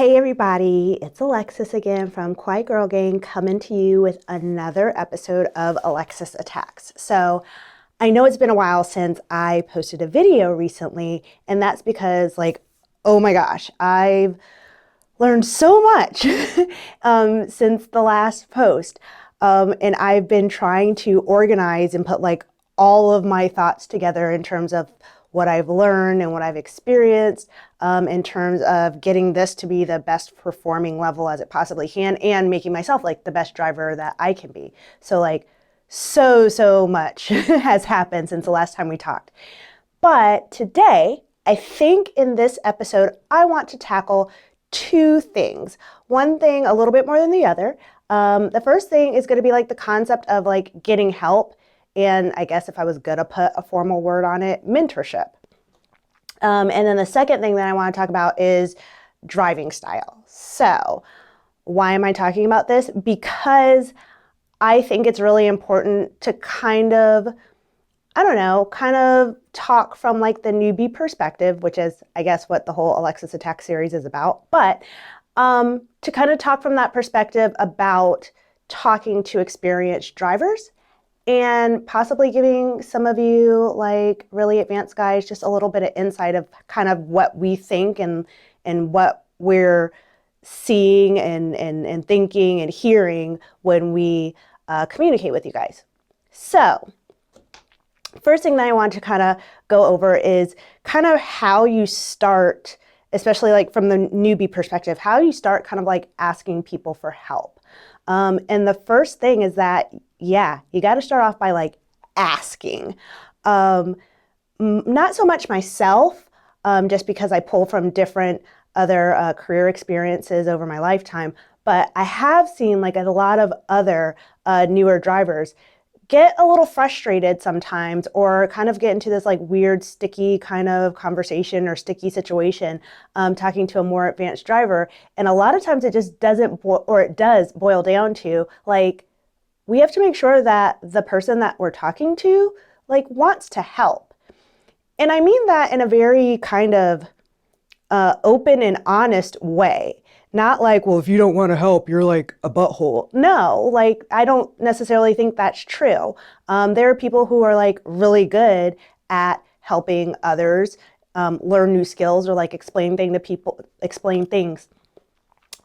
Hey everybody, it's Alexis again from Quiet Girl Gang coming to you with another episode of Alexis Attacks. So I know it's been a while since I posted a video recently, and that's because oh my gosh, I've learned so much since the last post. And I've been trying to organize and put all of my thoughts together in terms of what I've learned and what I've experienced in terms of getting this to be the best performing level as it possibly can and making myself the best driver that I can be. So so much has happened since the last time we talked. But today, I think in this episode, I want to tackle two things. One thing a little bit more than the other. The first thing is going to be the concept of getting help. And I guess if I was going to put a formal word on it, mentorship. And then the second thing that I want to talk about is driving style. So why am I talking about this? Because I think it's really important to kind of talk from the newbie perspective, which is, I guess, what the whole Alexis Attack series is about. But to kind of talk from that perspective about talking to experienced drivers and possibly giving some of you really advanced guys just a little bit of insight of kind of what we think and what we're seeing and thinking and hearing when we communicate with you guys. So first thing that I want to kind of go over is kind of how you start, especially from the newbie perspective, how you start kind of asking people for help. And the first thing is that, you got to start off by asking. Not so much myself, just because I pull from different other career experiences over my lifetime, but I have seen a lot of other newer drivers get a little frustrated sometimes or kind of get into this weird sticky kind of conversation or sticky situation talking to a more advanced driver. And a lot of times it just doesn't, or it does boil down to we have to make sure that the person that we're talking to wants to help. And I mean that in a very kind of open and honest way. Not well, if you don't want to help, you're a butthole. No, I don't necessarily think that's true. There are people who are really good at helping others learn new skills or explain things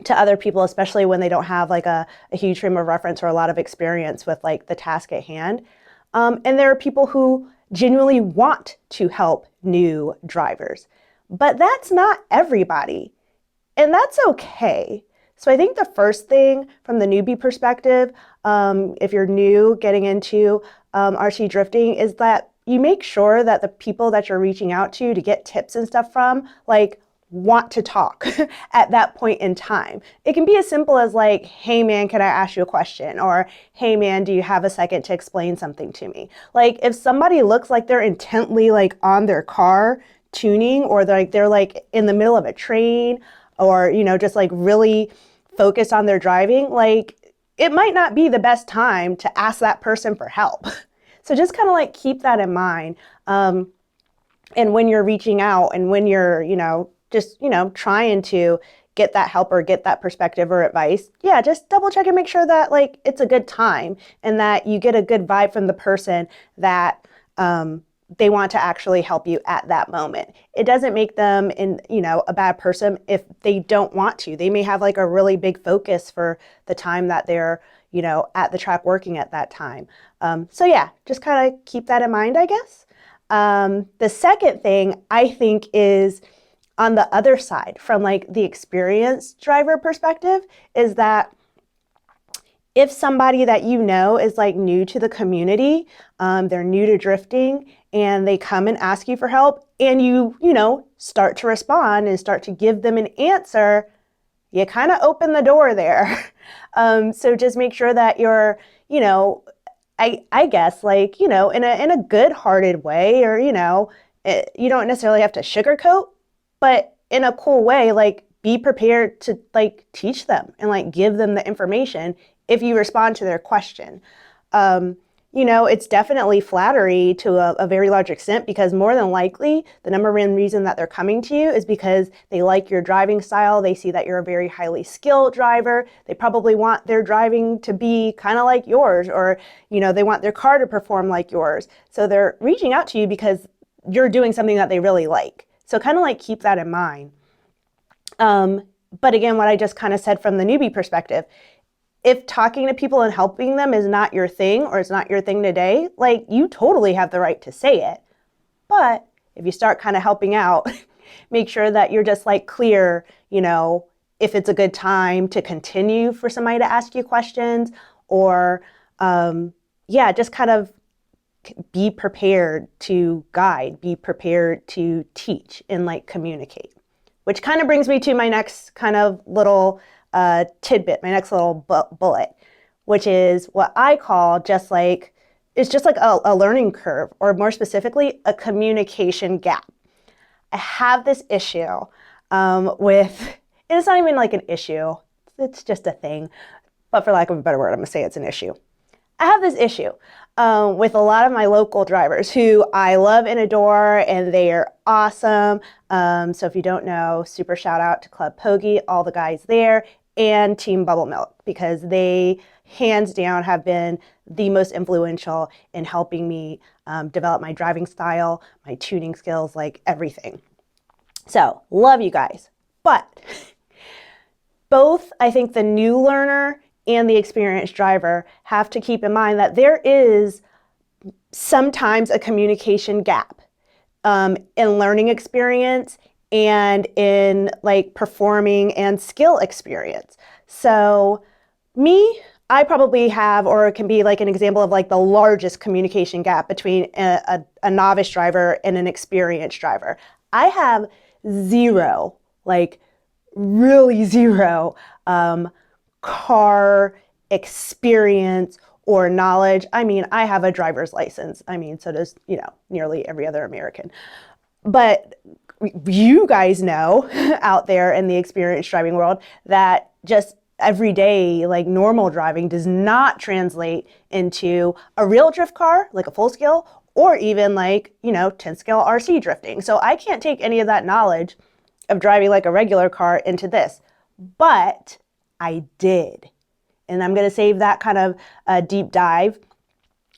to other people, especially when they don't have a huge frame of reference or a lot of experience with the task at hand. And there are people who genuinely want to help new drivers, but that's not everybody. And that's okay. So I think the first thing from the newbie perspective, if you're new getting into RC drifting, is that you make sure that the people that you're reaching out to get tips and stuff from, want to talk at that point in time. It can be as simple as hey man, can I ask you a question? Or hey man, do you have a second to explain something to me? If somebody looks like they're intently on their car tuning, or they're in the middle of a train, or just really focused on their driving, it might not be the best time to ask that person for help. So just kind of keep that in mind. And when you're reaching out and when you're, trying to get that help or get that perspective or advice, just double check and make sure that it's a good time and that you get a good vibe from the person that they want to actually help you at that moment. It doesn't make them a bad person if they don't want to. They may have a really big focus for the time that they're at the track working at that time. So just kind of keep that in mind, I guess. The second thing I think is on the other side from the experienced driver perspective is that if somebody that is new to the community, they're new to drifting, and they come and ask you for help, and you start to respond and start to give them an answer, you kind of open the door there. So just make sure that you're, I guess in a good-hearted way, or you don't necessarily have to sugarcoat, but in a cool way, be prepared to teach them and give them the information if you respond to their question. it's definitely flattery to a very large extent, because more than likely the number one reason that they're coming to you is because they like your driving style. They see that you're a very highly skilled driver. They probably want their driving to be kind of like yours, or, they want their car to perform like yours. So they're reaching out to you because you're doing something that they really like. So kind of like keep that in mind. But again, what I just kind of said from the newbie perspective, if talking to people and helping them is not your thing, or it's not your thing today, like, you totally have the right to say it. But if you start kind of helping out, make sure that you're just like clear, if it's a good time to continue for somebody to ask you questions, or just kind of be prepared to guide, be prepared to teach and like communicate. Which kind of brings me to my next kind of little tidbit, my next little bullet, which is what I call it's just like a learning curve, or more specifically, a communication gap. I have this issue with, and it's not even like an issue, it's just a thing, but for lack of a better word, I'm gonna say it's an issue. I have this issue with a lot of my local drivers who I love and adore, and they are awesome. So if you don't know, super shout out to Club Pogie, all the guys there, and Team Bubble Milk, because they hands down have been the most influential in helping me develop my driving style, my tuning skills, like everything. So love you guys. But both, I think, the new learner and the experienced driver have to keep in mind that there is sometimes a communication gap in learning experience and in like performing and skill experience. So I probably have, or it can be like an example of like the largest communication gap between a novice driver and an experienced driver. I have zero, like really zero car experience or knowledge. I mean, I have a driver's license. I mean, so does, nearly every other American. But you guys know out there in the experienced driving world that just everyday, like normal driving does not translate into a real drift car, like a full scale, or even like, 10 scale RC drifting. So I can't take any of that knowledge of driving like a regular car into this, but I did. And I'm going to save that kind of a deep dive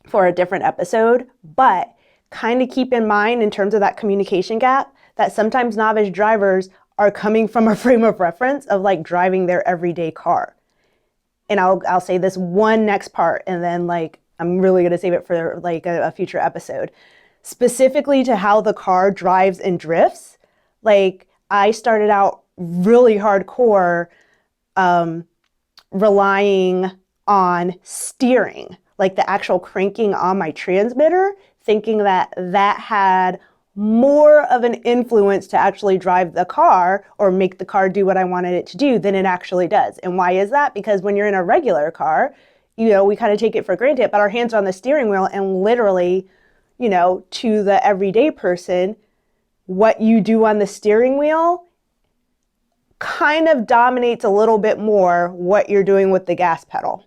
for a different episode, but kind of keep in mind in terms of that communication gap that sometimes novice drivers are coming from a frame of reference of like driving their everyday car. And I'll say this one next part, and then like I'm really going to save it for like a future episode. Specifically to how the car drives and drifts, like I started out really hardcore relying on steering, like the actual cranking on my transmitter, thinking that had more of an influence to actually drive the car or make the car do what I wanted it to do than it actually does. And why is that? Because when you're in a regular car, we kind of take it for granted, but our hands are on the steering wheel, and literally, to the everyday person, what you do on the steering wheel kind of dominates a little bit more what you're doing with the gas pedal.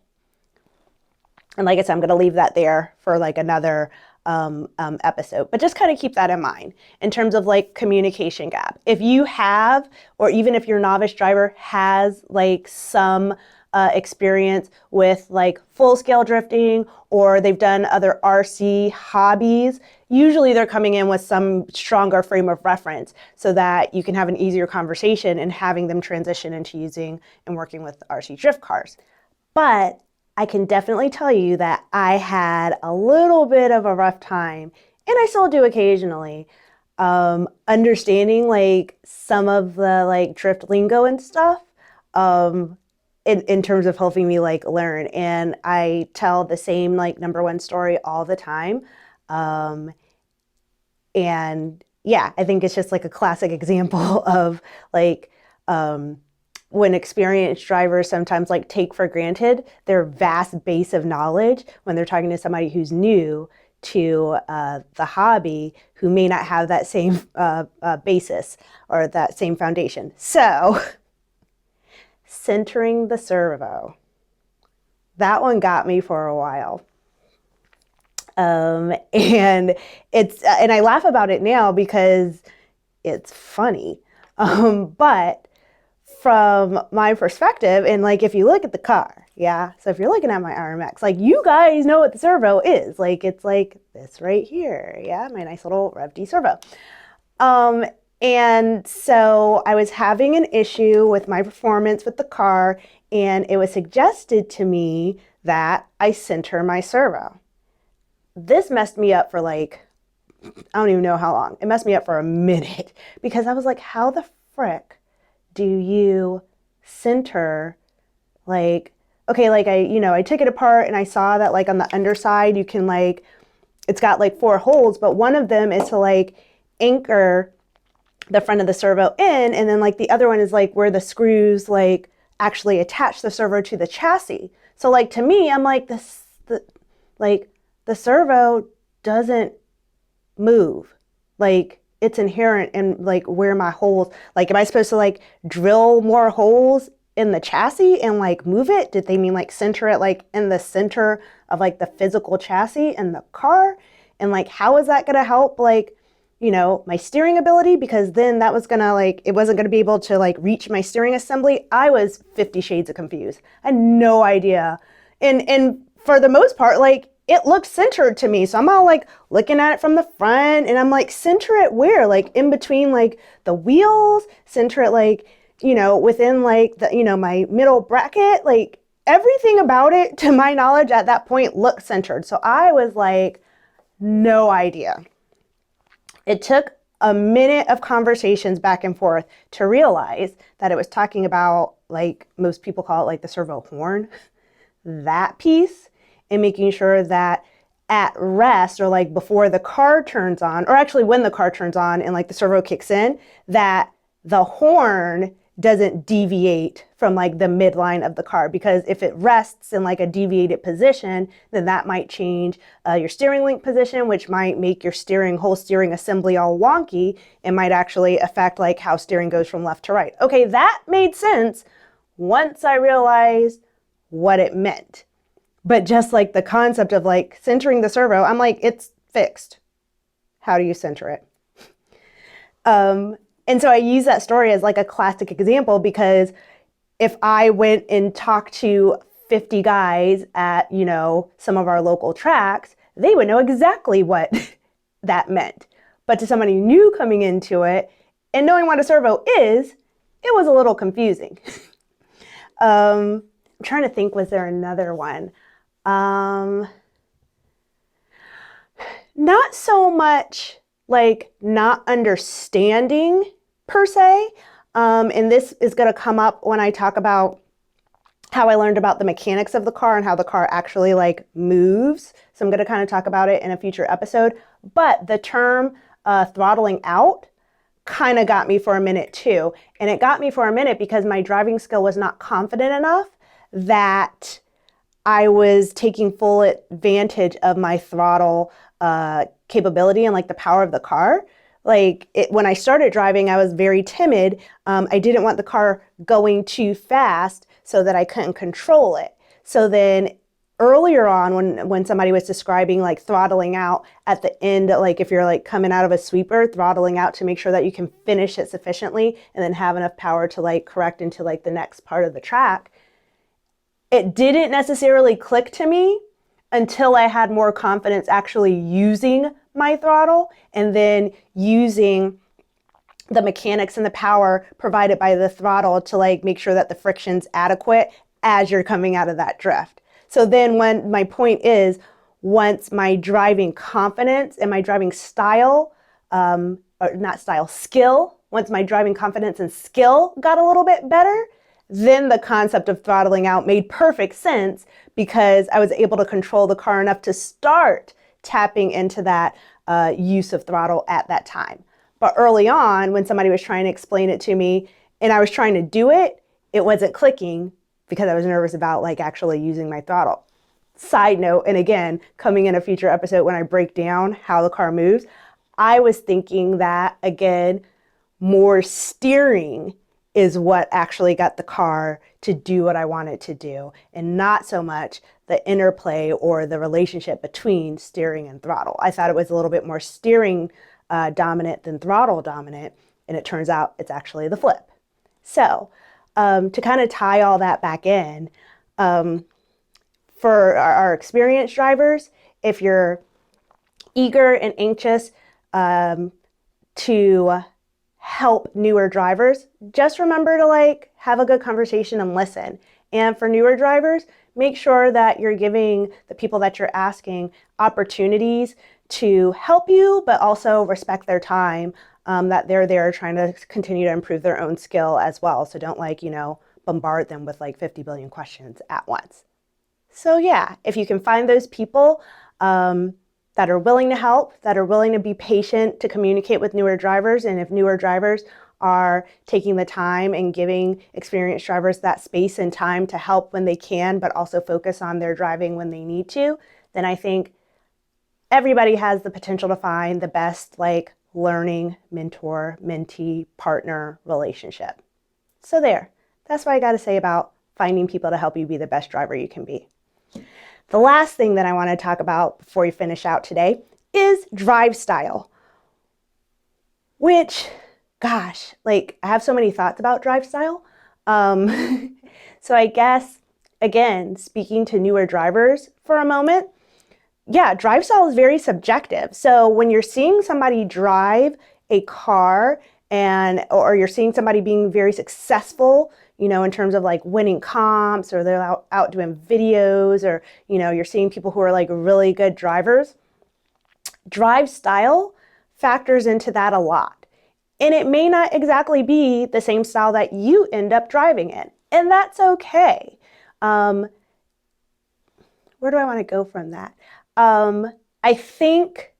And like I said, I'm going to leave that there for like another episode, but just kind of keep that in mind in terms of like communication gap. If you have, or even if your novice driver has like some experience with like full scale drifting, or they've done other RC hobbies, usually they're coming in with some stronger frame of reference so that you can have an easier conversation and having them transition into using and working with RC drift cars. But I can definitely tell you that I had a little bit of a rough time, and I still do occasionally, understanding like some of the like drift lingo and stuff in terms of helping me like learn. And I tell the same like number one story all the time. And yeah, I think it's just like a classic example of like when experienced drivers sometimes like take for granted their vast base of knowledge when they're talking to somebody who's new to the hobby, who may not have that same basis or that same foundation. So centering the servo, that one got me for a while. And and I laugh about it now because it's funny. But from my perspective, and like if you look at the car, yeah, so if you're looking at my RMX, like you guys know what the servo is. Like it's like this right here, yeah, my nice little Rev D servo. And so I was having an issue with my performance with the car, and it was suggested to me that I center my servo. This messed me up for like, I don't even know how long. It messed me up for a minute because I was like, how the frick do you center, like, okay, like I took it apart and I saw that like on the underside, you can like, it's got like 4 holes, but one of them is to like anchor the front of the servo in, and then like the other one is like where the screws like actually attach the servo to the chassis. So like to me, I'm like the servo doesn't move. Like it's inherent in like where my holes, like am I supposed to like drill more holes in the chassis and like move it? Did they mean like center it like in the center of like the physical chassis in the car? And like how is that gonna help like, my steering ability? Because then that was gonna like, it wasn't gonna be able to like reach my steering assembly. I was 50 shades of confused. I had no idea. And for the most part, like it looked centered to me. So I'm all like looking at it from the front and I'm like, center it where? Like in between like the wheels, center it like, within like the, my middle bracket, like everything about it to my knowledge at that point looked centered. So I was like, no idea. It took a minute of conversations back and forth to realize that it was talking about, like most people call it, like the servo horn, that piece, and making sure that at rest or like before the car turns on, or actually when the car turns on and like the servo kicks in, that the horn doesn't deviate from like the midline of the car, because if it rests in like a deviated position, then that might change your steering link position, which might make your whole steering assembly all wonky and might actually affect like how steering goes from left to right. Okay, that made sense once I realized what it meant. But just like the concept of like centering the servo, I'm like, it's fixed. How do you center it? And so I use that story as like a classic example, because if I went and talked to 50 guys at, some of our local tracks, they would know exactly what that meant. But to somebody new coming into it and knowing what a servo is, it was a little confusing. I'm trying to think, was there another one? Not so much like not understanding per se. And this is going to come up when I talk about how I learned about the mechanics of the car and how the car actually like moves. So I'm going to kind of talk about it in a future episode. But the term throttling out kind of got me for a minute too. And it got me for a minute because my driving skill was not confident enough that I was taking full advantage of my throttle capability and like the power of the car. Like when I started driving, I was very timid. I didn't want the car going too fast so that I couldn't control it. So then earlier on, when somebody was describing like throttling out at the end, like if you're like coming out of a sweeper, throttling out to make sure that you can finish it sufficiently and then have enough power to like correct into like the next part of the track, it didn't necessarily click to me until I had more confidence actually using my throttle and then using the mechanics and the power provided by the throttle to like make sure that the friction's adequate as you're coming out of that drift. So then when my point is, once my driving confidence and my driving style, or not style, skill, once my driving confidence and skill got a little bit better, then the concept of throttling out made perfect sense, because I was able to control the car enough to start tapping into that use of throttle at that time. But early on, when somebody was trying to explain it to me and I was trying to do it, it wasn't clicking because I was nervous about like actually using my throttle. Side note, and again, coming in a future episode when I break down how the car moves, I was thinking that, again, more steering is what actually got the car to do what I wanted to do, and not so much the interplay or the relationship between steering and throttle. I thought it was a little bit more steering dominant than throttle dominant, and it turns out it's actually the flip. So to kind of tie all that back in, for our experienced drivers, if you're eager and anxious to help newer drivers, just remember to have a good conversation and listen. And for newer drivers, make sure that you're giving the people that you're asking opportunities to help you, but also respect their time, that they're there trying to continue to improve their own skill as well. So don't bombard them with 50 billion questions at once. So yeah, if you can find those people that are willing to help, that are willing to be patient to communicate with newer drivers, and if newer drivers are taking the time and giving experienced drivers that space and time to help when they can, but also focus on their driving when they need to, then I think everybody has the potential to find the best learning, mentor, mentee, partner relationship. So that's what I got to say about finding people to help you be the best driver you can be. The last thing that I want to talk about before we finish out today is drive style, which, gosh, I have so many thoughts about drive style. So I guess, again, speaking to newer drivers for a moment, yeah, drive style is very subjective. So when you're seeing somebody drive a car or you're seeing somebody being very successful, in terms of winning comps, or they're out doing videos, or, you're seeing people who are really good drivers, drive style factors into that a lot. And it may not exactly be the same style that you end up driving in, and that's okay. Where do I want to go from that? I think,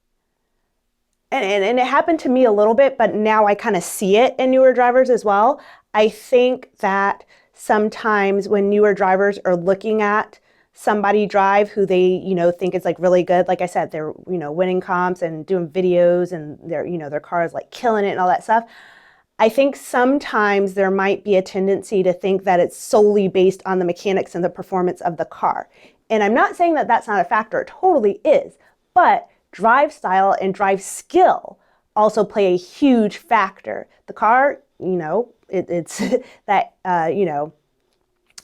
and it happened to me a little bit, but now I kind of see it in newer drivers as well. I think that sometimes when newer drivers are looking at somebody drive who they, think is really good, like I said, they're, winning comps and doing videos, and their car is killing it and all that stuff. I think sometimes there might be a tendency to think that it's solely based on the mechanics and the performance of the car. And I'm not saying that that's not a factor, it totally is, but drive style and drive skill also play a huge factor. The car, it's that,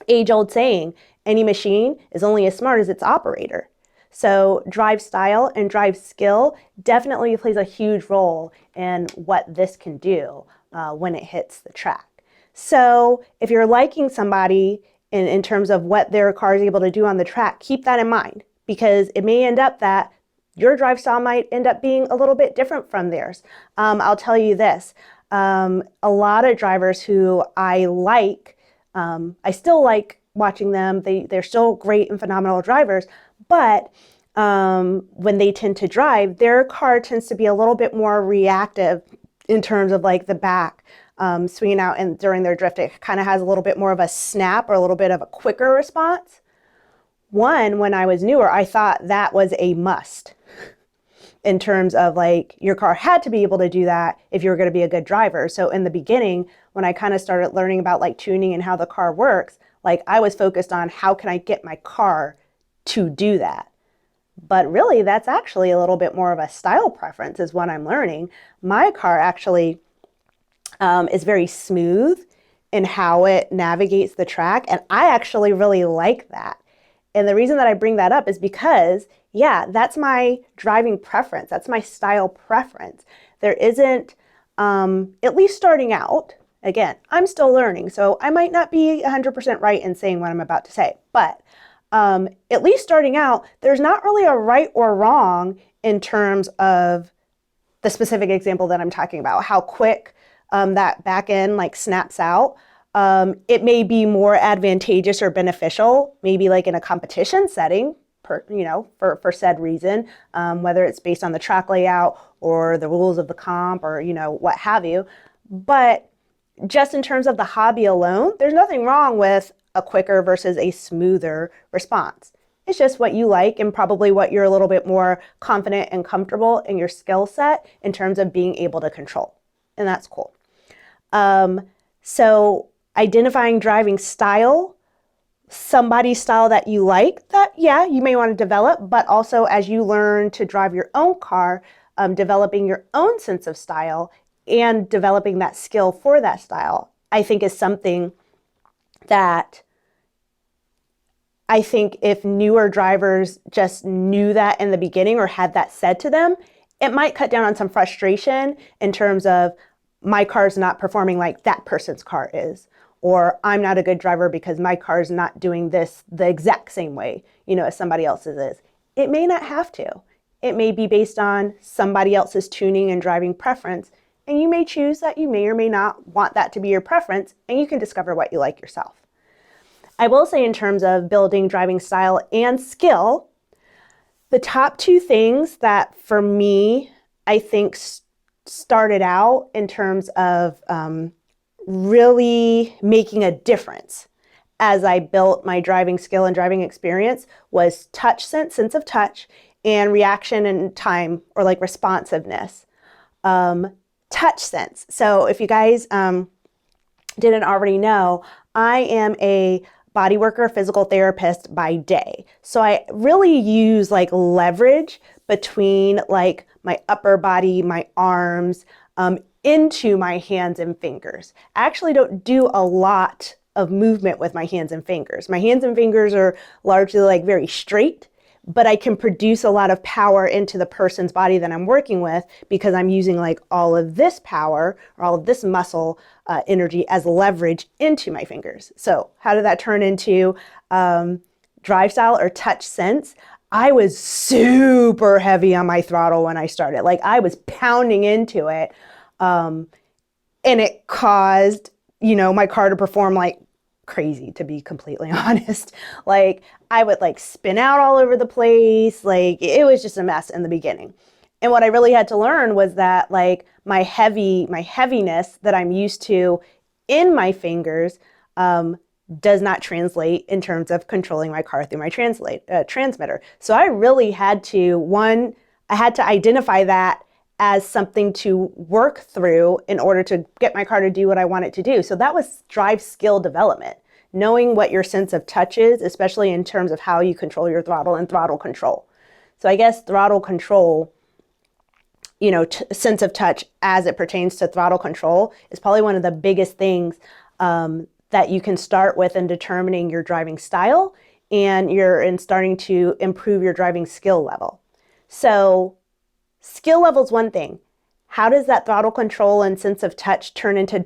age-old saying, any machine is only as smart as its operator. So drive style and drive skill definitely plays a huge role in what this can do when it hits the track. So if you're liking somebody in terms of what their car is able to do on the track, keep that in mind, because it may end up that your drive style might end up being a little bit different from theirs. I'll tell you this, a lot of drivers who I still like watching them. They're still great and phenomenal drivers, but when they tend to drive, their car tends to be a little bit more reactive in terms of the back swinging out, and during their drift, it kind of has a little bit more of a snap or a little bit of a quicker response. When I was newer, I thought that was a must in terms of your car had to be able to do that if you were going to be a good driver. So in the beginning, when I kind of started learning about tuning and how the car works, I was focused on how can I get my car to do that. But really, that's actually a little bit more of a style preference is what I'm learning. My car actually is very smooth in how it navigates the track, and I actually really like that. And the reason that I bring that up is because, yeah, that's my driving preference. That's my style preference. There isn't, at least starting out, again, I'm still learning, so I might not be 100% right in saying what I'm about to say, but at least starting out, there's not really a right or wrong in terms of the specific example that I'm talking about, how quick that back end snaps out. It may be more advantageous or beneficial, maybe in a competition setting, for said reason, whether it's based on the track layout or the rules of the comp or, what have you. But just in terms of the hobby alone, there's nothing wrong with a quicker versus a smoother response. It's just what you like and probably what you're a little bit more confident and comfortable in your skill set in terms of being able to control. And that's cool. So identifying driving style somebody's style that you like, that, yeah, you may want to develop, but also as you learn to drive your own car, developing your own sense of style and developing that skill for that style, I think is something that I think if newer drivers just knew that in the beginning or had that said to them, it might cut down on some frustration in terms of my car's not performing like that person's car is, or I'm not a good driver because my car's not doing this the exact same way, as somebody else's is. It may not have to. It may be based on somebody else's tuning and driving preference, and you may choose that you may or may not want that to be your preference, and you can discover what you like yourself. I will say in terms of building driving style and skill, the top two things that for me, I think started out in terms of really making a difference as I built my driving skill and driving experience was touch sense of touch, and reaction and time, or like responsiveness. Touch sense. So if you guys didn't already know, I am a body worker, physical therapist by day. So I really use like leverage between like my upper body, my arms, into my hands and fingers. I actually don't do a lot of movement with my hands and fingers. My hands and fingers are largely like very straight, but I can produce a lot of power into the person's body that I'm working with because I'm using like all of this power or all of this muscle energy as leverage into my fingers. So how did that turn into drive style or touch sense? I was super heavy on my throttle when I started. Like I was pounding into it, and it caused, my car to perform like crazy, to be completely honest. Like I would like spin out all over the place. Like it was just a mess in the beginning. And what I really had to learn was that like my heaviness that I'm used to in my fingers does not translate in terms of controlling my car through my transmitter. So I really had to, I had to identify that as something to work through in order to get my car to do what I want it to do. So that was drive skill development, knowing what your sense of touch is, especially in terms of how you control your throttle and throttle control. So I guess throttle control, sense of touch as it pertains to throttle control is probably one of the biggest things that you can start with in determining your driving style and you're in starting to improve your driving skill level. So skill level is one thing. How does that throttle control and sense of touch turn into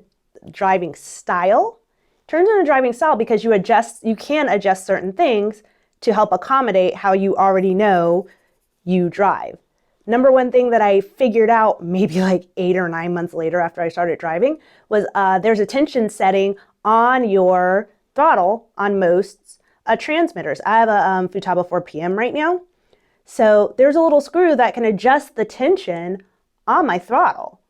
driving style? Turns into driving style because you can adjust certain things to help accommodate how you already know you drive. Number one thing that I figured out maybe like 8 or 9 months later after I started driving was there's a tension setting on your throttle on most transmitters. I have a Futaba 4PM right now. So there's a little screw that can adjust the tension on my throttle.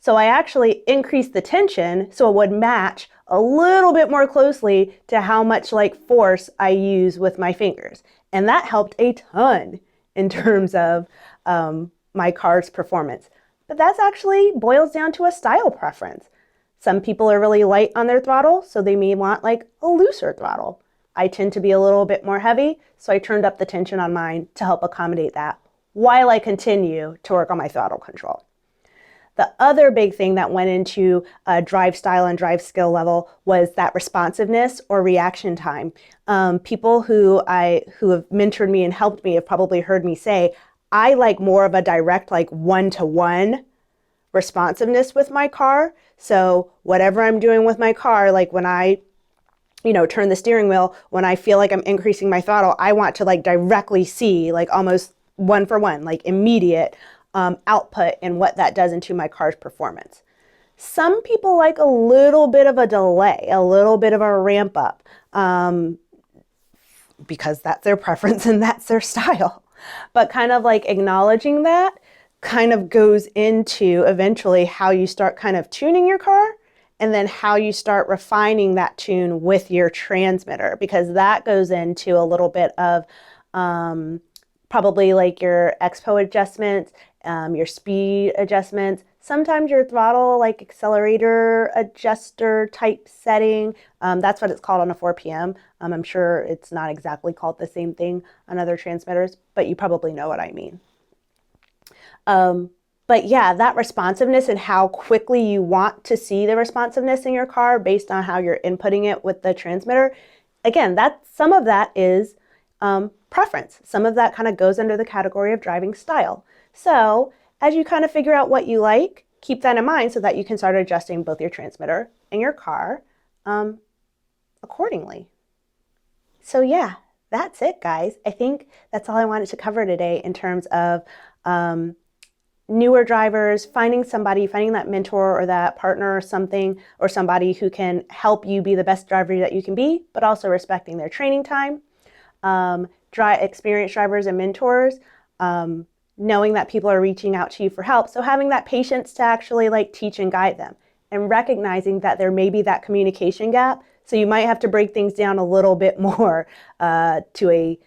So I actually increased the tension so it would match a little bit more closely to how much like force I use with my fingers. And that helped a ton in terms of my car's performance. But that's actually boils down to a style preference. Some people are really light on their throttle, so they may want like a looser throttle. I tend to be a little bit more heavy, so I turned up the tension on mine to help accommodate that while I continue to work on my throttle control. The other big thing that went into drive style and drive skill level was that responsiveness or reaction time. People who have mentored me and helped me have probably heard me say, I like more of a direct, like one-to-one responsiveness with my car. So whatever I'm doing with my car, like when I turn the steering wheel, when I feel like I'm increasing my throttle, I want to like directly see like almost one for one, like immediate output and what that does into my car's performance. Some people like a little bit of a delay, a little bit of a ramp up, because that's their preference and that's their style. But kind of like acknowledging that kind of goes into eventually how you start kind of tuning your car and then how you start refining that tune with your transmitter, because that goes into a little bit of probably like your expo adjustments, your speed adjustments, sometimes your throttle, like accelerator adjuster type setting. That's what it's called on a 4PM. I'm sure it's not exactly called the same thing on other transmitters, but you probably know what I mean. But yeah, that responsiveness and how quickly you want to see the responsiveness in your car based on how you're inputting it with the transmitter. Again, some of that is preference. Some of that kind of goes under the category of driving style. So as you kind of figure out what you like, keep that in mind so that you can start adjusting both your transmitter and your car accordingly. So yeah, that's it, guys. I think that's all I wanted to cover today in terms of newer drivers, finding that mentor or that partner or something, or somebody who can help you be the best driver that you can be, but also respecting their training time. Experienced drivers and mentors, knowing that people are reaching out to you for help. So having that patience to actually like teach and guide them, and recognizing that there may be that communication gap. So you might have to break things down a little bit more to a,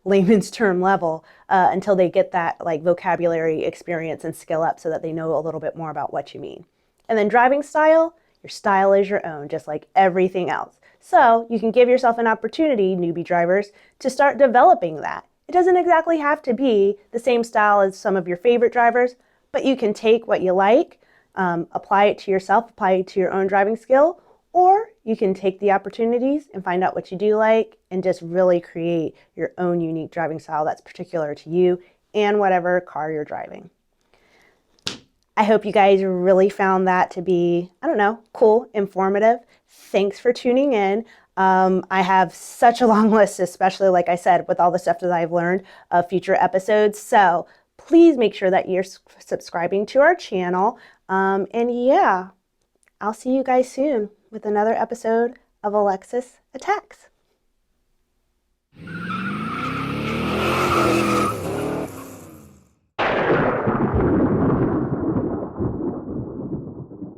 layman's term level until they get that like vocabulary experience and skill up so that they know a little bit more about what you mean. And then driving style, your style is your own, just like everything else. So you can give yourself an opportunity, newbie drivers, to start developing that. It doesn't exactly have to be the same style as some of your favorite drivers, but you can take what you like, apply it to yourself, apply it to your own driving skill, or you can take the opportunities and find out what you do like and just really create your own unique driving style that's particular to you and whatever car you're driving. I hope you guys really found that to be, cool, informative. Thanks for tuning in. I have such a long list, especially like I said, with all the stuff that I've learned of future episodes. So please make sure that you're subscribing to our channel. And yeah, I'll see you guys soon with another episode of Alexis Attacks.